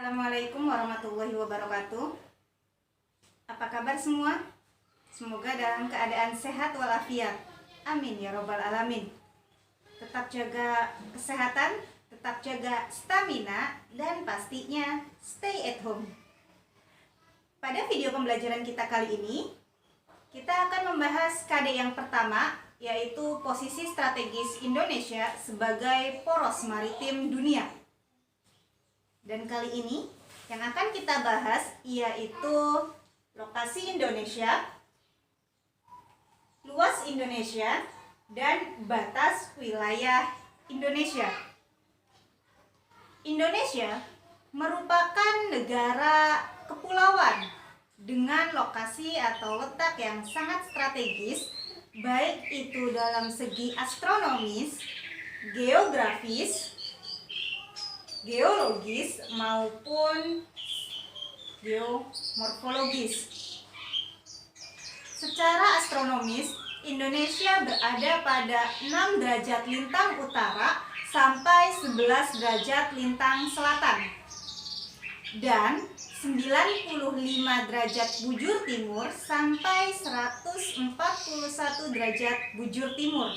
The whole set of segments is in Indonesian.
Assalamualaikum warahmatullahi wabarakatuh. Apa kabar semua? Semoga dalam keadaan sehat walafiat. Amin ya robbal alamin. Tetap jaga kesehatan, tetap jaga stamina, dan pastinya stay at home. Pada video pembelajaran kita kali ini, kita akan membahas KD yang pertama, yaitu posisi strategis Indonesia sebagai poros maritim dunia. Dan kali ini yang akan kita bahas yaitu lokasi Indonesia, luas Indonesia, dan batas wilayah Indonesia. Indonesia merupakan negara kepulauan dengan lokasi atau letak yang sangat strategis, baik itu dalam segi astronomis, geografis, geologis maupun geomorfologis. Secara astronomis, Indonesia berada pada 6 derajat lintang utara sampai 11 derajat lintang selatan dan 95 derajat bujur timur sampai 141 derajat bujur timur.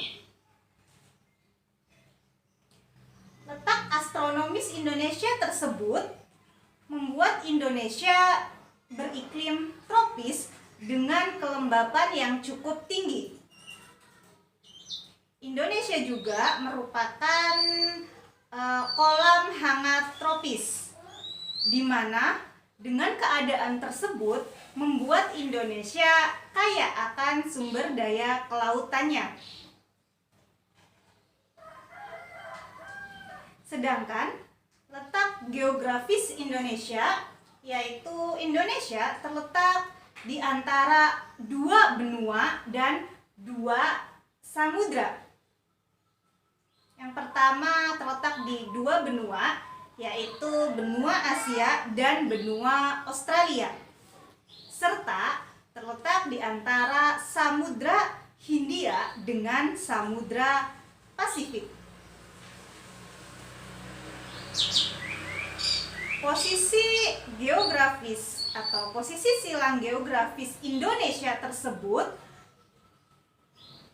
Letak astronomis Indonesia tersebut membuat Indonesia beriklim tropis dengan kelembapan yang cukup tinggi. Indonesia juga merupakan kolam hangat tropis, di mana dengan keadaan tersebut membuat Indonesia kaya akan sumber daya kelautannya. Sedangkan letak geografis Indonesia, yaitu Indonesia terletak di antara 2 benua dan 2 samudra. Yang pertama terletak di 2 benua, yaitu benua Asia dan benua Australia, serta terletak di antara Samudra Hindia dengan Samudra Pasifik. Posisi geografis atau posisi silang geografis Indonesia tersebut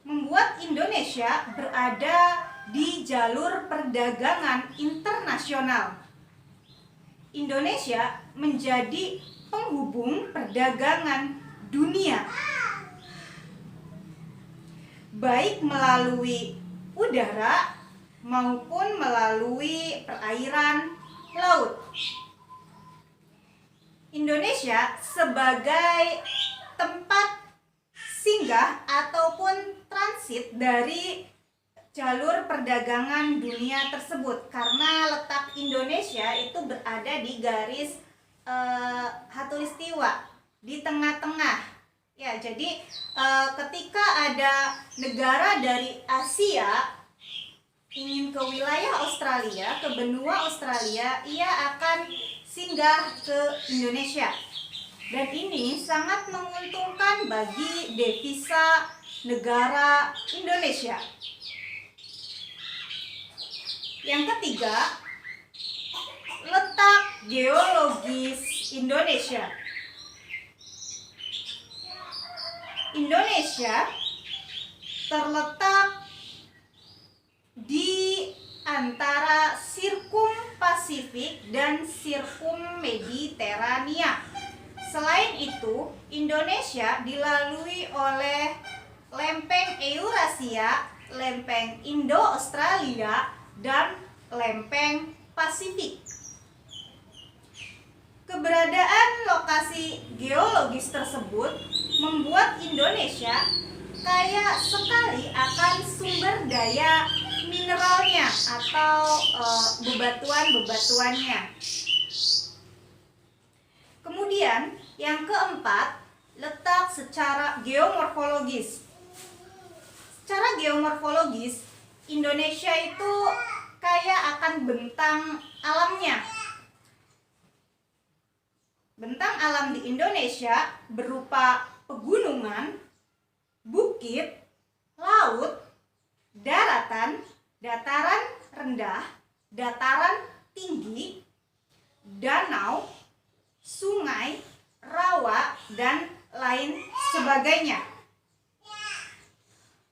membuat Indonesia berada di jalur perdagangan internasional. Indonesia menjadi penghubung perdagangan dunia, baik melalui udara maupun melalui perairan laut. Indonesia sebagai tempat singgah ataupun transit dari jalur perdagangan dunia tersebut, karena letak Indonesia itu berada di garis khatulistiwa, di tengah-tengah. Ya, jadi ketika ada negara dari Asia ingin ke wilayah Australia, ke benua Australia, ia akan singgah ke Indonesia. Dan ini sangat menguntungkan bagi devisa negara Indonesia. Yang ketiga, letak geologis Indonesia. Indonesia terletak di antara sirkum Pasifik dan sirkum Mediterania. Selain itu, Indonesia dilalui oleh lempeng Eurasia, lempeng Indo-Australia, dan lempeng Pasifik. Keberadaan lokasi geologis tersebut membuat Indonesia kaya sekali akan sumber daya mineralnya atau bebatuan-bebatuannya. Kemudian yang keempat, letak secara geomorfologis. Secara geomorfologis, Indonesia itu kaya akan bentang alamnya. Bentang alam di Indonesia berupa pegunungan, bukit, laut, daratan, dataran rendah, dataran tinggi, danau, sungai, rawa, dan lain sebagainya.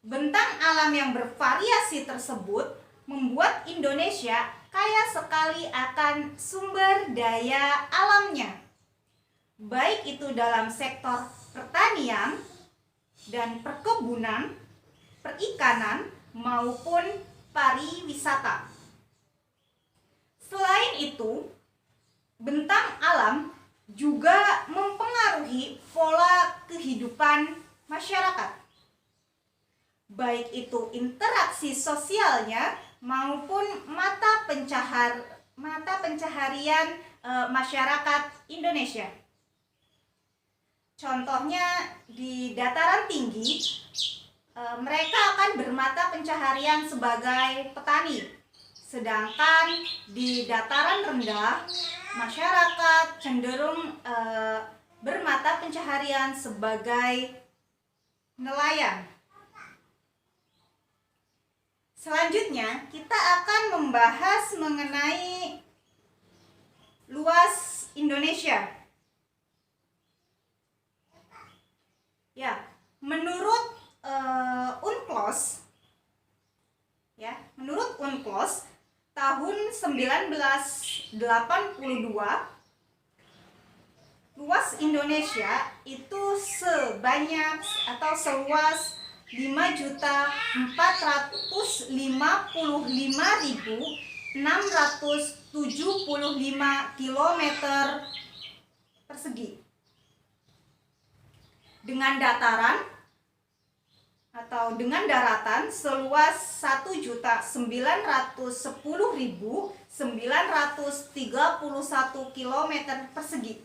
Bentang alam yang bervariasi tersebut membuat Indonesia kaya sekali akan sumber daya alamnya, baik itu dalam sektor pertanian dan perkebunan, perikanan, maupun pariwisata. Selain itu, bentang alam juga mempengaruhi pola kehidupan masyarakat, baik itu interaksi sosialnya maupun mata pencaharian masyarakat Indonesia. Contohnya di dataran tinggi, mereka akan bermata pencaharian sebagai petani, sedangkan di dataran rendah masyarakat cenderung bermata pencaharian sebagai nelayan. Selanjutnya, kita akan membahas mengenai luas Indonesia. Ya, menurut UNCLOS, tahun 1982, luas Indonesia itu seluas 5.455.675 km persegi, dengan daratan seluas 1.910.931 km persegi,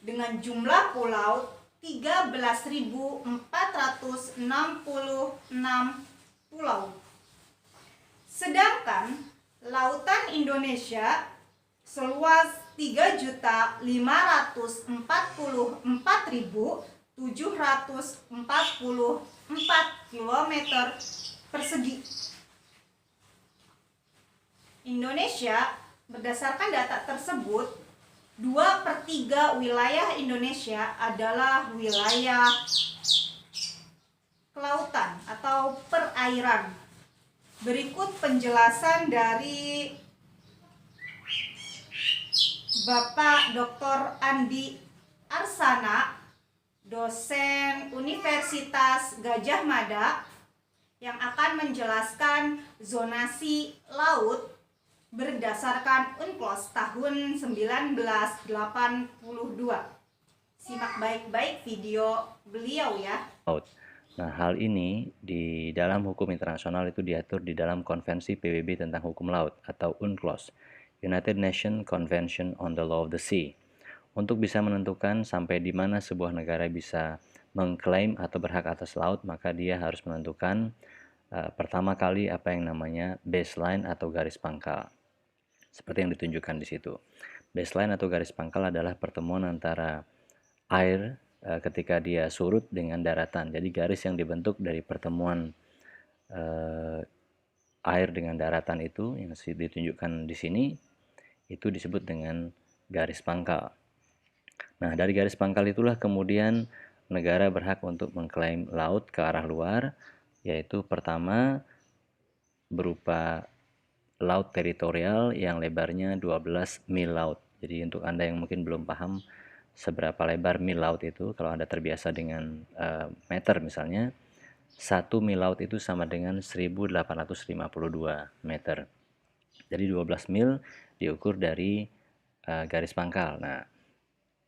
dengan jumlah pulau 13.466 pulau. Sedangkan lautan Indonesia seluas 3.544.744 km persegi. Indonesia, berdasarkan data tersebut, 2/3 wilayah Indonesia adalah wilayah kelautan atau perairan. Berikut penjelasan dari Bapak Dr. Andi Arsana, dosen Universitas Gadjah Mada, yang akan menjelaskan zonasi laut berdasarkan UNCLOS tahun 1982. Simak baik-baik video beliau ya. Nah, hal ini di dalam hukum internasional itu diatur di dalam Konvensi PBB tentang Hukum Laut atau UNCLOS, United Nations Convention on the Law of the Sea. Untuk bisa menentukan sampai di mana sebuah negara bisa mengklaim atau berhak atas laut, maka dia harus menentukan pertama kali apa yang namanya baseline atau garis pangkal. Seperti yang ditunjukkan di situ. Baseline atau garis pangkal adalah pertemuan antara air ketika dia surut dengan daratan. Jadi garis yang dibentuk dari pertemuan air dengan daratan itu yang ditunjukkan di sini itu disebut dengan garis pangkal. Nah, dari garis pangkal itulah kemudian negara berhak untuk mengklaim laut ke arah luar, yaitu pertama berupa laut teritorial yang lebarnya 12 mil laut. Jadi untuk Anda yang mungkin belum paham seberapa lebar mil laut itu, kalau Anda terbiasa dengan meter misalnya, 1 mil laut itu sama dengan 1852 meter. Jadi 12 mil diukur dari garis pangkal. Nah,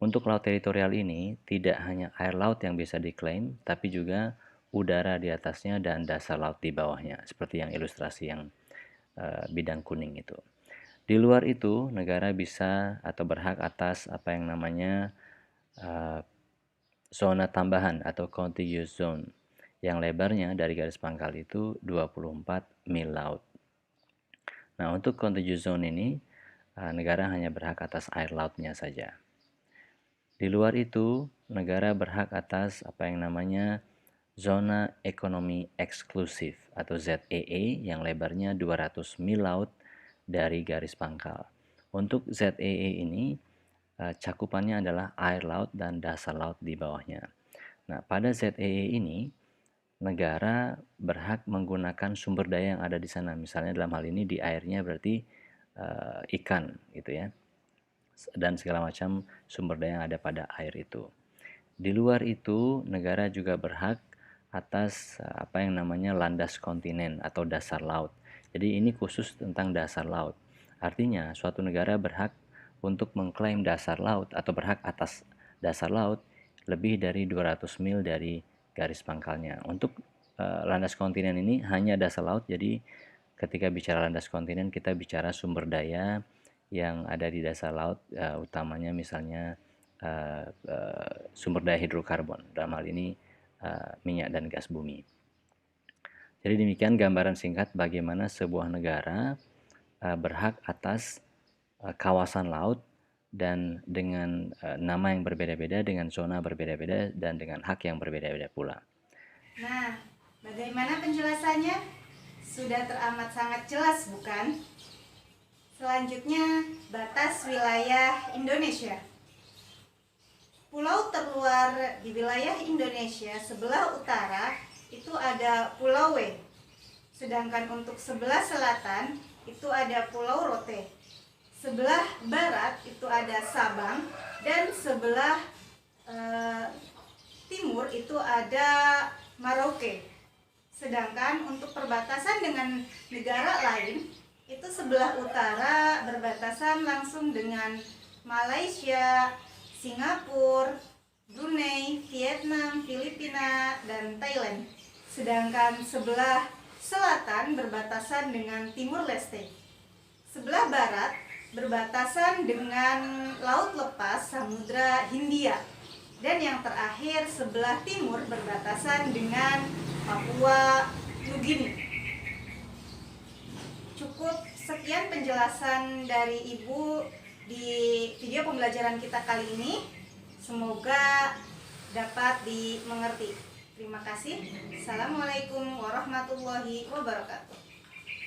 untuk laut teritorial ini tidak hanya air laut yang bisa diklaim, tapi juga udara di atasnya dan dasar laut di bawahnya, seperti yang ilustrasi yang bidang kuning itu. Di luar itu, negara bisa atau berhak atas apa yang namanya zona tambahan atau contiguous zone, yang lebarnya dari garis pangkal itu 24 mil laut. Nah, untuk contiguous zone ini, negara hanya berhak atas air lautnya saja. Di luar itu, negara berhak atas apa yang namanya zona ekonomi eksklusif atau ZEE yang lebarnya 200 mil laut dari garis pangkal. Untuk ZEE ini cakupannya adalah air laut dan dasar laut di bawahnya. Nah, pada ZEE ini negara berhak menggunakan sumber daya yang ada di sana. Misalnya dalam hal ini di airnya berarti ikan gitu ya. Dan segala macam sumber daya yang ada pada air itu. Di luar itu, negara juga berhak atas apa yang namanya landas kontinen atau dasar laut. Jadi ini khusus tentang dasar laut. Artinya, suatu negara berhak untuk mengklaim dasar laut atau berhak atas dasar laut lebih dari 200 mil dari garis pangkalnya. Untuk landas kontinen ini hanya dasar laut, jadi ketika bicara landas kontinen kita bicara sumber daya yang ada di dasar laut, utamanya misalnya sumber daya hidrokarbon, dalam hal ini minyak dan gas bumi. Jadi demikian gambaran singkat bagaimana sebuah negara berhak atas kawasan laut dan dengan nama yang berbeda-beda, dengan zona berbeda-beda, dan dengan hak yang berbeda-beda pula. Nah, bagaimana penjelasannya? Sudah teramat sangat jelas, bukan? Selanjutnya, batas wilayah Indonesia. Pulau terluar di wilayah Indonesia sebelah utara itu ada Pulau W. Sedangkan untuk sebelah selatan itu ada Pulau Rote. Sebelah barat itu ada Sabang dan sebelah timur itu ada Merauke. Sedangkan untuk perbatasan dengan negara lain itu sebelah utara berbatasan langsung dengan Malaysia, Singapura, Brunei, Vietnam, Filipina, dan Thailand. Sedangkan sebelah selatan berbatasan dengan Timur Leste. Sebelah barat berbatasan dengan Laut Lepas Samudra Hindia. Dan yang terakhir sebelah timur berbatasan dengan Papua Nugini. Cukup sekian penjelasan dari Ibu di video pembelajaran kita kali ini. Semoga dapat dimengerti. Terima kasih. Assalamualaikum warahmatullahi wabarakatuh.